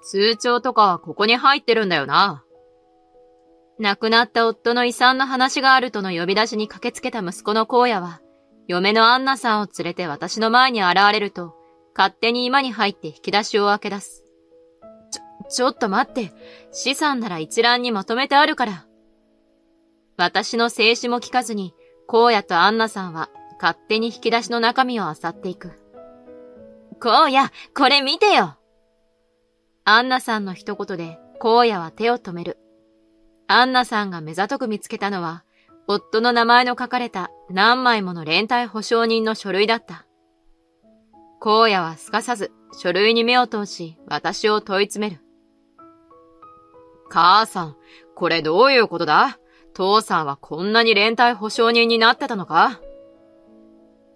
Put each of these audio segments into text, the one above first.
通帳とかはここに入ってるんだよな。亡くなった夫の遺産の話があるとの呼び出しに駆けつけた息子の荒野は、嫁のアンナさんを連れて私の前に現れると、勝手に居間に入って引き出しを開け出す。ちょっと待って。資産なら一覧にまとめてあるから。私の制止も聞かずに、荒野とアンナさんは勝手に引き出しの中身を漁っていく。荒野、これ見てよ。アンナさんの一言で荒野は手を止める。アンナさんが目ざとく見つけたのは、夫の名前の書かれた何枚もの連帯保証人の書類だった。荒野はすかさず書類に目を通し、私を問い詰める。母さん、これどういうことだ？父さんはこんなに連帯保証人になってたのか？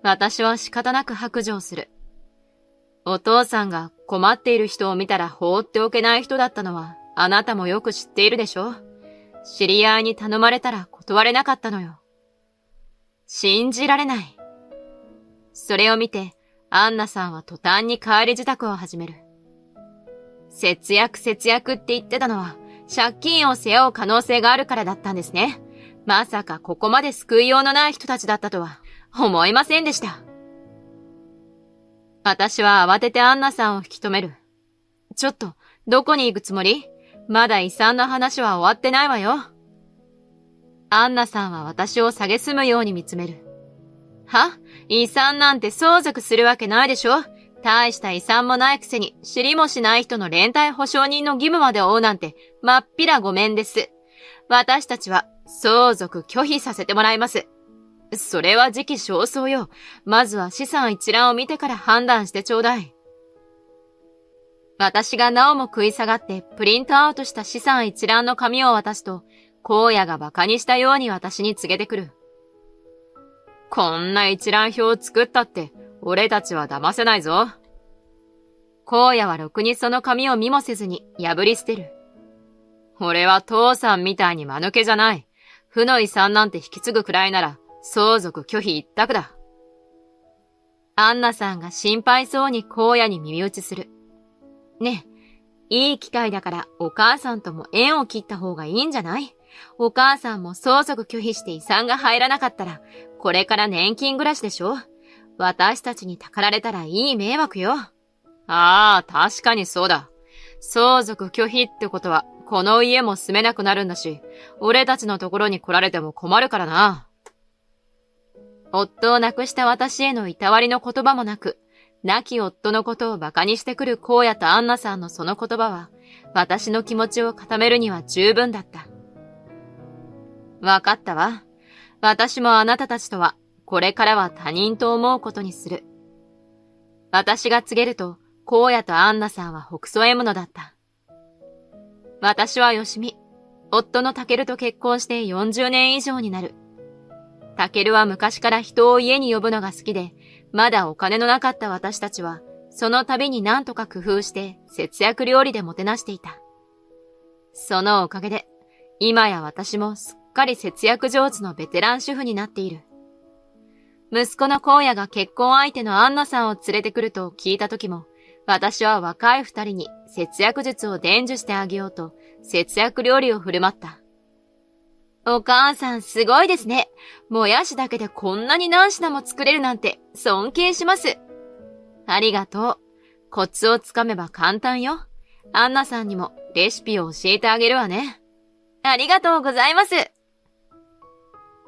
私は仕方なく白状する。お父さんが困っている人を見たら放っておけない人だったのはあなたもよく知っているでしょ？知り合いに頼まれたら断れなかったのよ。信じられない。それを見て、アンナさんは途端に帰り支度を始める。節約って言ってたのは、借金を背負う可能性があるからだったんですね。まさかここまで救いようのない人たちだったとは思いませんでした。私は慌ててアンナさんを引き止める。ちょっと、どこに行くつもり？まだ遺産の話は終わってないわよ。アンナさんは私を蔑むように見つめる。は？遺産なんて相続するわけないでしょ？大した遺産もないくせに知りもしない人の連帯保証人の義務まで負うなんてまっぴらごめんです。私たちは相続拒否させてもらいます。それは時期尚早よ。まずは資産一覧を見てから判断してちょうだい。私がなおも食い下がってプリントアウトした資産一覧の紙を渡すと、荒野が馬鹿にしたように私に告げてくる。こんな一覧表を作ったって、俺たちは騙せないぞ。荒野はろくにその紙を見もせずに破り捨てる。俺は父さんみたいに間抜けじゃない。負の遺産なんて引き継ぐくらいなら、相続拒否一択だ。アンナさんが心配そうに荒野に耳打ちする。ねえ、いい機会だからお母さんとも縁を切った方がいいんじゃない？お母さんも相続拒否して遺産が入らなかったら、これから年金暮らしでしょ？私たちにたかられたらいい迷惑よ。ああ、確かにそうだ。相続拒否ってことは、この家も住めなくなるんだし、俺たちのところに来られても困るからな。夫を亡くした私へのいたわりの言葉もなく、亡き夫のことを馬鹿にしてくる荒野とアンナさんのその言葉は、私の気持ちを固めるには十分だった。わかったわ。私もあなたたちとは、これからは他人と思うことにする。私が告げると、荒野とアンナさんは北総へむのだった。私はよしみ、夫のタケルと結婚して40年以上になる。タケルは昔から人を家に呼ぶのが好きで、まだお金のなかった私たちは、その度に何とか工夫して節約料理でもてなしていた。そのおかげで、今や私もすっかり節約上手のベテラン主婦になっている。息子の荒野が結婚相手のアンナさんを連れてくると聞いた時も、私は若い二人に節約術を伝授してあげようと、節約料理を振る舞った。お母さんすごいですね。もやしだけでこんなに何品も作れるなんて尊敬します。ありがとう。コツをつかめば簡単よ。アンナさんにもレシピを教えてあげるわね。ありがとうございます。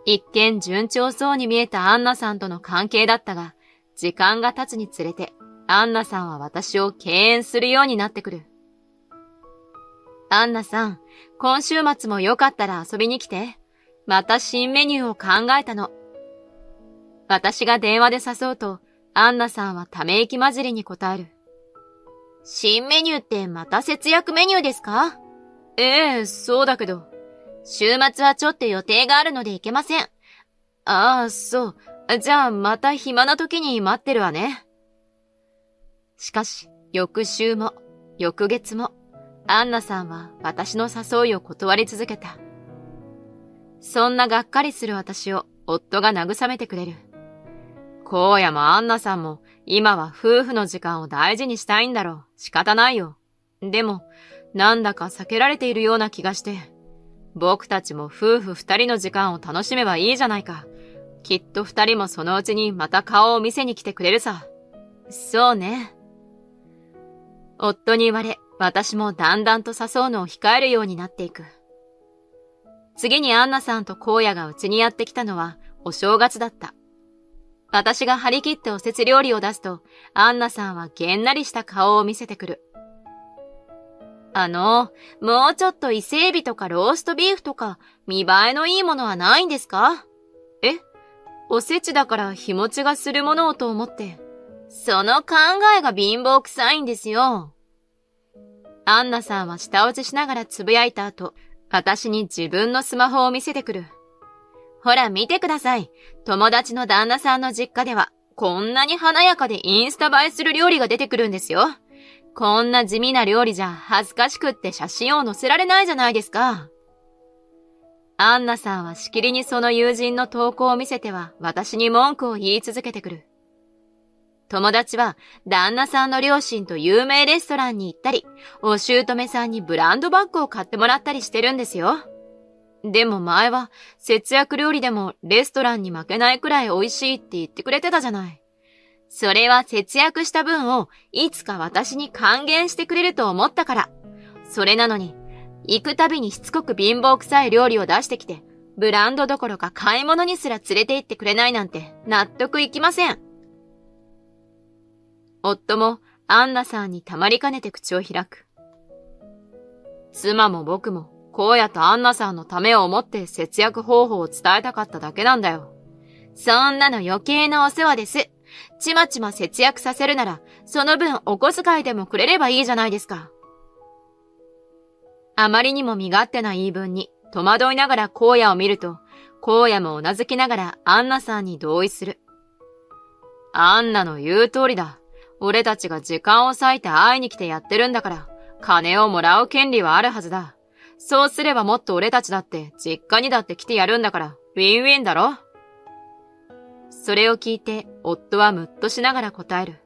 一見順調そうに見えたアンナさんとの関係だったが、時間が経つにつれて、アンナさんは私を敬遠するようになってくる。アンナさん、今週末もよかったら遊びに来て。また新メニューを考えたの。私が電話で誘うと、アンナさんはため息混じりに答える。新メニューってまた節約メニューですか？ええ、そうだけど。週末はちょっと予定があるので行けません。ああ、そう。じゃあまた暇な時に待ってるわね。しかし、翌週も、翌月も、アンナさんは私の誘いを断り続けた。そんながっかりする私を夫が慰めてくれる。荒野もアンナさんも今は夫婦の時間を大事にしたいんだろう。仕方ないよ。でも、なんだか避けられているような気がして、僕たちも夫婦二人の時間を楽しめばいいじゃないか。きっと二人もそのうちにまた顔を見せに来てくれるさ。そうね。夫に言われ、私もだんだんと誘うのを控えるようになっていく。次にアンナさんと荒野がうちにやってきたのはお正月だった。私が張り切っておせち料理を出すと、アンナさんはげんなりした顔を見せてくる。もうちょっと伊勢海老とかローストビーフとか見栄えのいいものはないんですか？おせちだから日持ちがするものをと思って。その考えが貧乏くさいんですよ。アンナさんは舌打ちしながらつぶやいた後、私に自分のスマホを見せてくる。ほら見てください。友達の旦那さんの実家では、こんなに華やかでインスタ映えする料理が出てくるんですよ。こんな地味な料理じゃ恥ずかしくって写真を載せられないじゃないですか。アンナさんはしきりにその友人の投稿を見せては私に文句を言い続けてくる。友達は旦那さんの両親と有名レストランに行ったり、お姑さんにブランドバッグを買ってもらったりしてるんですよ。でも前は節約料理でもレストランに負けないくらい美味しいって言ってくれてたじゃない。それは節約した分をいつか私に還元してくれると思ったから。それなのに、行くたびにしつこく貧乏臭い料理を出してきて、ブランドどころか買い物にすら連れて行ってくれないなんて納得いきません。夫もアンナさんにたまりかねて口を開く。妻も僕も荒野とアンナさんのためを思って節約方法を伝えたかっただけなんだよ。そんなの余計なお世話です。ちまちま節約させるなら、その分お小遣いでもくれればいいじゃないですか。あまりにも身勝手な言い分に戸惑いながら荒野を見ると、荒野もうなずきながらアンナさんに同意する。アンナの言う通りだ。俺たちが時間を割いて会いに来てやってるんだから、金をもらう権利はあるはずだ。そうすればもっと俺たちだって実家にだって来てやるんだから、ウィンウィンだろ？それを聞いて、夫はむっとしながら答える。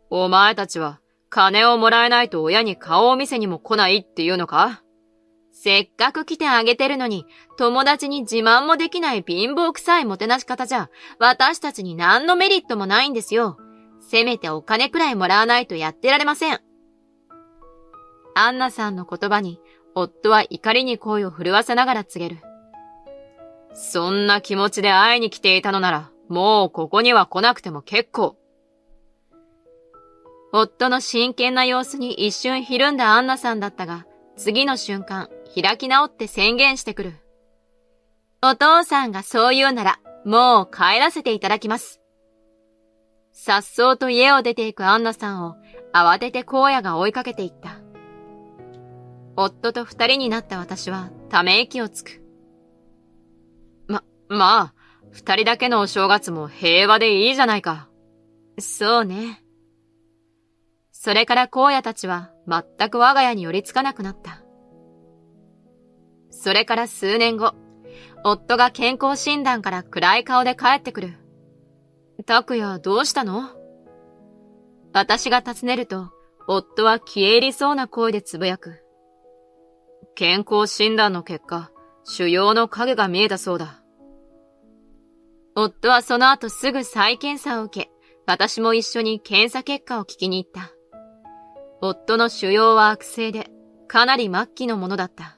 お前たちは、金をもらえないと親に顔を見せにも来ないっていうのか？せっかく来てあげてるのに、友達に自慢もできない貧乏くさいもてなし方じゃ、私たちに何のメリットもないんですよ。せめてお金くらいもらわないとやってられません。アンナさんの言葉に、夫は怒りに声を震わせながら告げる。そんな気持ちで会いに来ていたのなら、もうここには来なくても結構。夫の真剣な様子に一瞬ひるんだアンナさんだったが、次の瞬間、開き直って宣言してくる。お父さんがそう言うなら、もう帰らせていただきます。颯爽と家を出ていくアンナさんを、慌てて荒野が追いかけていった。夫と二人になった私は、ため息をつく。まあ、二人だけのお正月も平和でいいじゃないか。そうね。それから荒野たちは全く我が家に寄りつかなくなった。それから数年後、夫が健康診断から暗い顔で帰ってくる。拓也どうしたの？私が尋ねると、夫は消え入りそうな声でつぶやく。健康診断の結果、腫瘍の影が見えたそうだ。夫はその後すぐ再検査を受け、私も一緒に検査結果を聞きに行った。夫の腫瘍は悪性で、かなり末期のものだった。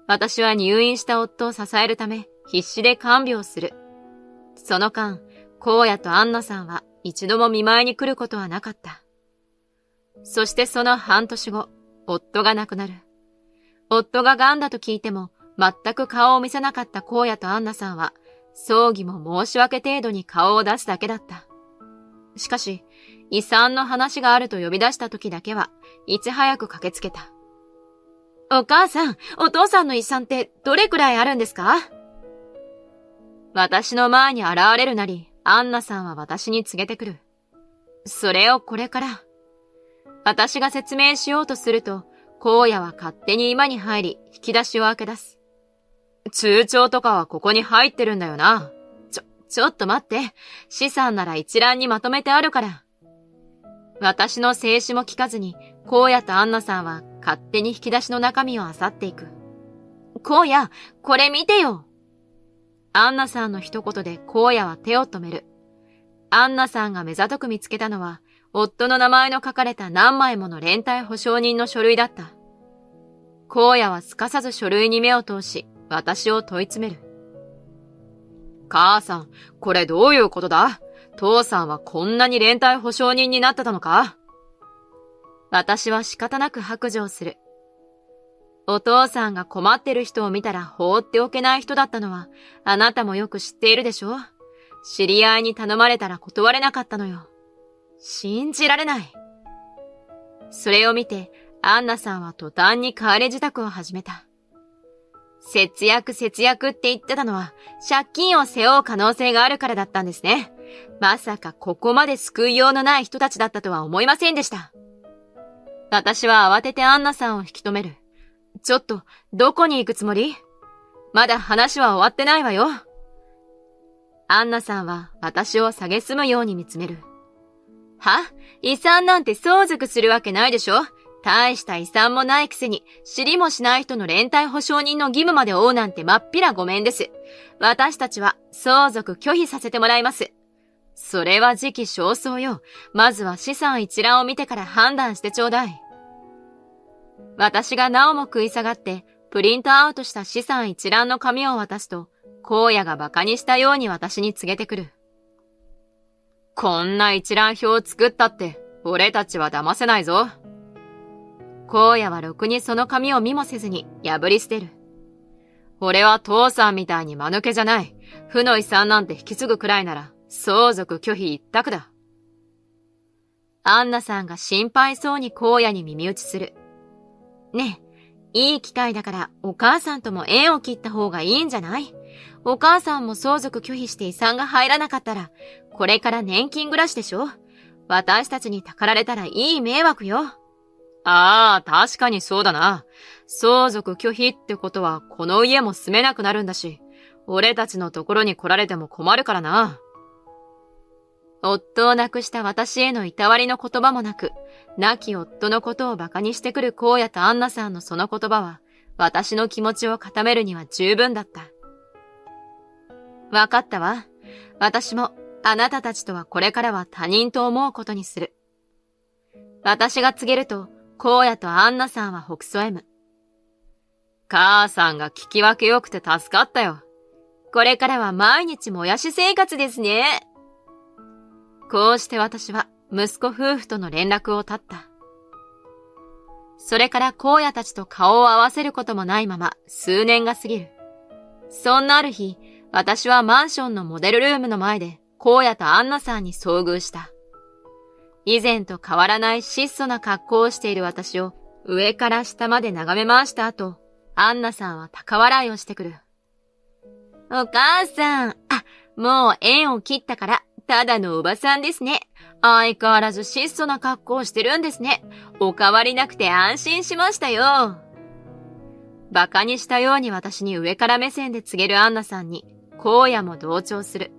私は入院した夫を支えるため、必死で看病する。その間、荒野とアンナさんは一度も見舞いに来ることはなかった。そしてその半年後、夫が亡くなる。夫が癌だと聞いても、全く顔を見せなかった荒野とアンナさんは、葬儀も申し訳程度に顔を出すだけだった。しかし、遺産の話があると呼び出した時だけは、いち早く駆けつけた。お母さん、お父さんの遺産ってどれくらいあるんですか？私の前に現れるなり、アンナさんは私に告げてくる。それをこれから。私が説明しようとすると、荒野は勝手に居間に入り、引き出しを開け出す。通帳とかはここに入ってるんだよな。ちょっと待って。資産なら一覧にまとめてあるから。私の静止も聞かずに、荒野とアンナさんは勝手に引き出しの中身を漁っていく。荒野、これ見てよ。アンナさんの一言で荒野は手を止める。アンナさんが目ざとく見つけたのは、夫の名前の書かれた何枚もの連帯保証人の書類だった。荒野はすかさず書類に目を通し、私を問い詰める。母さん、これどういうことだ？父さんはこんなに連帯保証人になってたのか？私は仕方なく白状する。お父さんが困ってる人を見たら放っておけない人だったのは、あなたもよく知っているでしょ？知り合いに頼まれたら断れなかったのよ。信じられない。それを見て、アンナさんは途端に帰り支度を始めた。節約って言ってたのは、借金を背負う可能性があるからだったんですね。まさかここまで救いようのない人たちだったとは思いませんでした。私は慌ててアンナさんを引き止める。ちょっと、どこに行くつもり？まだ話は終わってないわよ。アンナさんは私を蔑むように見つめる。は？遺産なんて相続するわけないでしょ？大した遺産もないくせに、知りもしない人の連帯保証人の義務まで負うなんてまっぴらごめんです。私たちは相続拒否させてもらいます。それは時期尚早よ。まずは資産一覧を見てから判断してちょうだい。私がなおも食い下がって、プリントアウトした資産一覧の紙を渡すと、荒野が馬鹿にしたように私に告げてくる。こんな一覧表を作ったって、俺たちは騙せないぞ。荒野はろくにその紙を見もせずに破り捨てる。俺は父さんみたいに間抜けじゃない。負の遺産なんて引き継ぐくらいなら相続拒否一択だ。アンナさんが心配そうに荒野に耳打ちする。ねえ、いい機会だからお母さんとも縁を切った方がいいんじゃない？お母さんも相続拒否して遺産が入らなかったら、これから年金暮らしでしょ？私たちにたかられたらいい迷惑よ。ああ、確かにそうだな。相続拒否ってことはこの家も住めなくなるんだし、俺たちのところに来られても困るからな。夫を亡くした私へのいたわりの言葉もなく、亡き夫のことを馬鹿にしてくる荒野とアンナさんのその言葉は、私の気持ちを固めるには十分だった。わかったわ。私もあなたたちとはこれからは他人と思うことにする。私が告げると、荒野とアンナさんはほくそ笑む。母さんが聞き分けよくて助かったよ。これからは毎日もやし生活ですね。こうして私は息子夫婦との連絡を絶った。それから荒野たちと顔を合わせることもないまま数年が過ぎる。そんなある日、私はマンションのモデルルームの前で荒野とアンナさんに遭遇した。以前と変わらない質素な格好をしている私を上から下まで眺め回した後、アンナさんは高笑いをしてくる。お母さん、もう縁を切ったから、ただのおばさんですね。相変わらず質素な格好をしてるんですね。お変わりなくて安心しましたよ。馬鹿にしたように私に上から目線で告げるアンナさんに、荒野も同調する。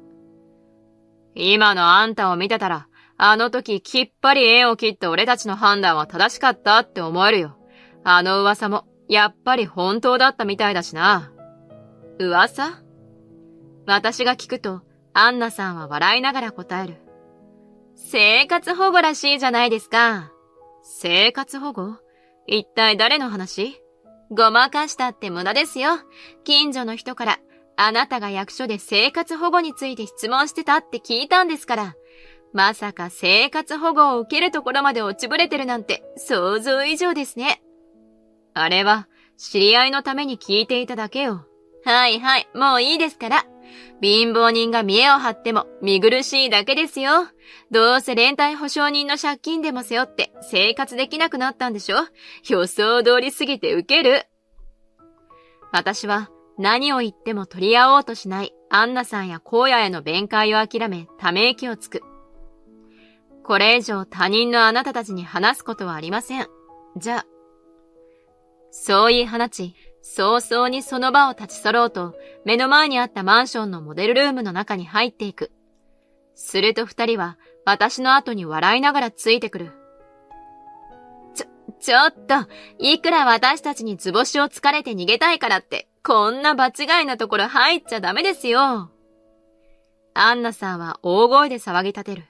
今のあんたを見てたら、あの時きっぱり縁を切った俺たちの判断は正しかったって思えるよ。あの噂もやっぱり本当だったみたいだしな。噂？私が聞くと、アンナさんは笑いながら答える。生活保護らしいじゃないですか。生活保護？一体誰の話？ごまかしたって無駄ですよ。近所の人から、あなたが役所で生活保護について質問してたって聞いたんですから。まさか生活保護を受けるところまで落ちぶれてるなんて想像以上ですね。あれは知り合いのために聞いていただけよ。はいはい、もういいですから。貧乏人が見栄を張っても見苦しいだけですよ。どうせ連帯保証人の借金でも背負って生活できなくなったんでしょ？予想通りすぎてウケる。私は何を言っても取り合おうとしないアンナさんや荒野への弁解を諦めため息をつく。これ以上他人のあなたたちに話すことはありません。じゃあ。そう言い放ち、早々にその場を立ち去ろうと、目の前にあったマンションのモデルルームの中に入っていく。すると二人は私の後に笑いながらついてくる。ちょっと、いくら私たちに図星をつかれて逃げたいからって、こんな場違いなところ入っちゃダメですよ。アンナさんは大声で騒ぎ立てる。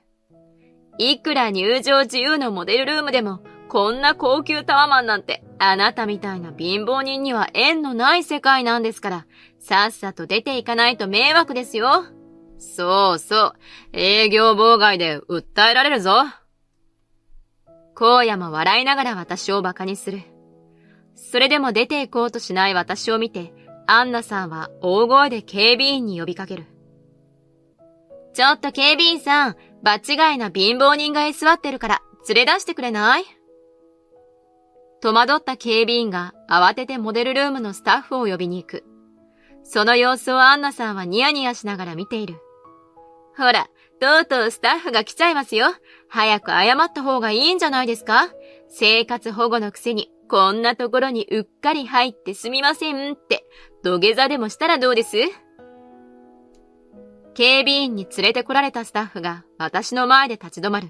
いくら入場自由のモデルルームでも、こんな高級タワマンなんて、あなたみたいな貧乏人には縁のない世界なんですから、さっさと出ていかないと迷惑ですよ。そうそう、営業妨害で訴えられるぞ。荒野も笑いながら私を馬鹿にする。それでも出て行こうとしない私を見て、アンナさんは大声で警備員に呼びかける。ちょっと警備員さん、場違いな貧乏人が居座ってるから連れ出してくれない？戸惑った警備員が慌ててモデルルームのスタッフを呼びに行く。その様子をアンナさんはニヤニヤしながら見ている。ほら、とうとうスタッフが来ちゃいますよ。早く謝った方がいいんじゃないですか？生活保護のくせにこんなところにうっかり入ってすみませんって土下座でもしたらどうです？警備員に連れてこられたスタッフが私の前で立ち止まる。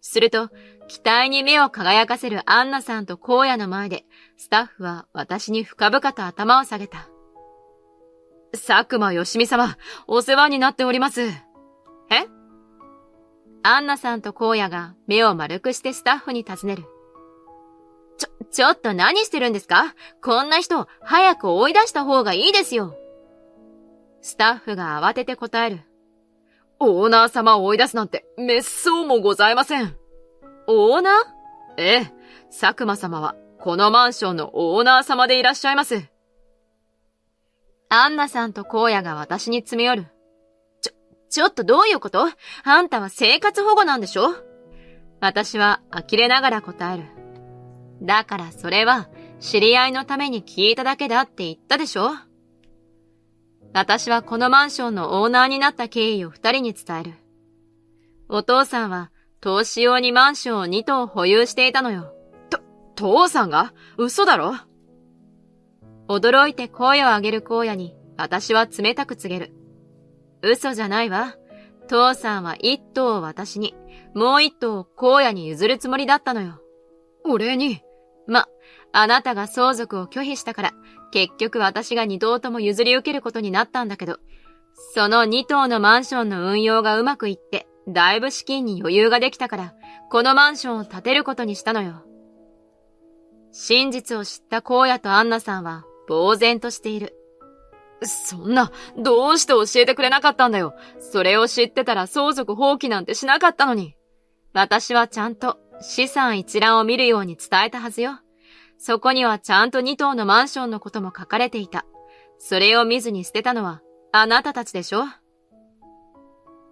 すると、期待に目を輝かせるアンナさんと荒野の前で、スタッフは私に深々と頭を下げた。佐久間義美様、お世話になっております。え？アンナさんと荒野が目を丸くしてスタッフに尋ねる。ちょっと何してるんですか？こんな人、早く追い出した方がいいですよ。スタッフが慌てて答える。オーナー様を追い出すなんて、めっそうもございません。オーナー？ええ、佐久間様は、このマンションのオーナー様でいらっしゃいます。アンナさんと荒野が私に詰め寄る。ちょっとどういうこと？あんたは生活保護なんでしょ？私は呆れながら答える。だからそれは、知り合いのために聞いただけだって言ったでしょ？私はこのマンションのオーナーになった経緯を二人に伝える。お父さんは投資用にマンションを2棟保有していたのよ。父さんが？嘘だろ？驚いて声を上げる荒野に私は冷たく告げる。嘘じゃないわ。父さんは1棟を私に、もう1棟を荒野に譲るつもりだったのよ。俺に？あなたが相続を拒否したから、結局私が2棟とも譲り受けることになったんだけど、その2棟のマンションの運用がうまくいって、だいぶ資金に余裕ができたから、このマンションを建てることにしたのよ。真実を知った荒野とアンナさんは、呆然としている。そんな、どうして教えてくれなかったんだよ。それを知ってたら相続放棄なんてしなかったのに。私はちゃんと資産一覧を見るように伝えたはずよ。そこにはちゃんと2棟のマンションのことも書かれていた。それを見ずに捨てたのはあなたたちでしょ？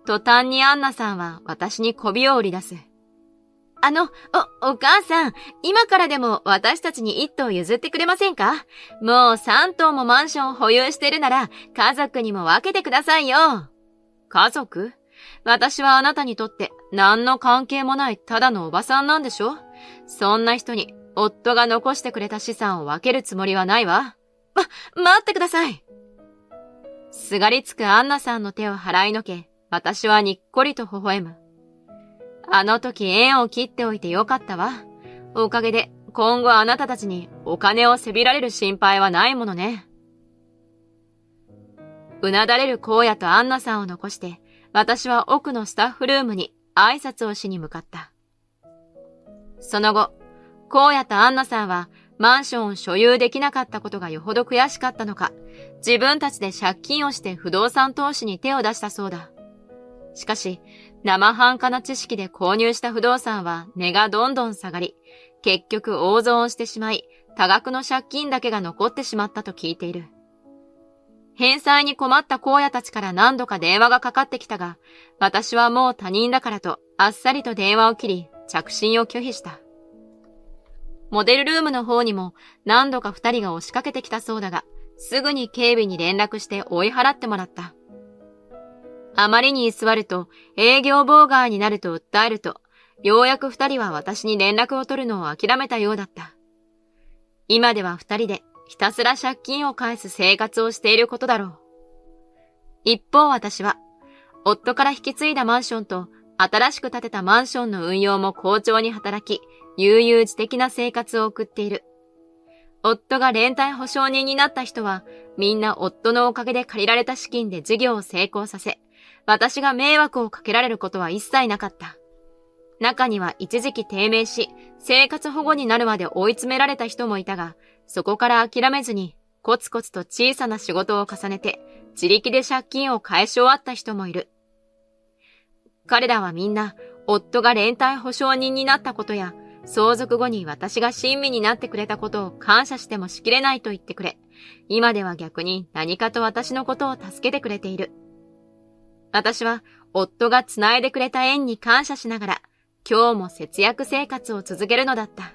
途端にアンナさんは私に媚びを売り出す。お母さん、今からでも私たちに1棟譲ってくれませんか？もう3棟もマンションを保有してるなら家族にも分けてくださいよ。家族？私はあなたにとって何の関係もないただのおばさんなんでしょ？そんな人に夫が残してくれた資産を分けるつもりはないわ。待ってください。すがりつくアンナさんの手を払いのけ、私はにっこりと微笑む。あの時縁を切っておいてよかったわ。おかげで今後あなたたちにお金をせびられる心配はないものね。うなだれる荒野とアンナさんを残して、私は奥のスタッフルームに挨拶をしに向かった。その後、荒野とアンナさんはマンションを所有できなかったことがよほど悔しかったのか、自分たちで借金をして不動産投資に手を出したそうだ。しかし、生半可な知識で購入した不動産は値がどんどん下がり、結局大損をしてしまい、多額の借金だけが残ってしまったと聞いている。返済に困った荒野たちから何度か電話がかかってきたが、私はもう他人だからとあっさりと電話を切り、着信を拒否した。モデルルームの方にも何度か2人が押しかけてきたそうだが、すぐに警備に連絡して追い払ってもらった。あまりに居座ると営業妨害になると訴えると、ようやく2人は私に連絡を取るのを諦めたようだった。今では2人でひたすら借金を返す生活をしていることだろう。一方私は、夫から引き継いだマンションと新しく建てたマンションの運用も好調に働き、悠々自適な生活を送っている。夫が連帯保証人になった人は、みんな夫のおかげで借りられた資金で事業を成功させ、私が迷惑をかけられることは一切なかった。中には一時期低迷し、生活保護になるまで追い詰められた人もいたが、そこから諦めずに、コツコツと小さな仕事を重ねて、自力で借金を返し終わった人もいる。彼らはみんな、夫が連帯保証人になったことや、相続後に私が親身になってくれたことを感謝してもしきれないと言ってくれ、今では逆に何かと私のことを助けてくれている。私は夫が繋いでくれた縁に感謝しながら、今日も節約生活を続けるのだった。